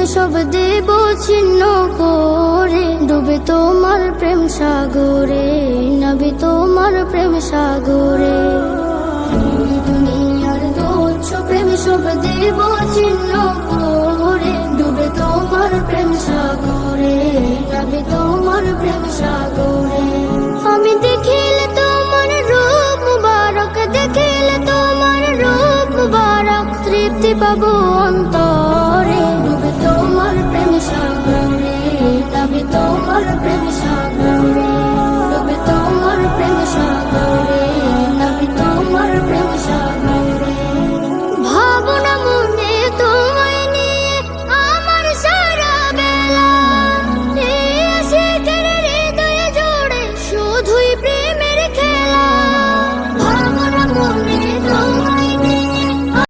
সব দেব ছিন্ন করে, ডুবে তোমার প্রেম সাগরে, নবী তোমার প্রেম সাগরে। দুনিয়ার তুচ্ছ প্রেম সব দেব ছিন্ন করে, ডুবে তোমার প্রেম সাগরে, নবী তোমার প্রেম সাগরে। আমি দেখিলে তোমার রূপ মুবারক, দেখিলে তোমার রূপ মুবারক, তৃপ্তি পাবো অন্তর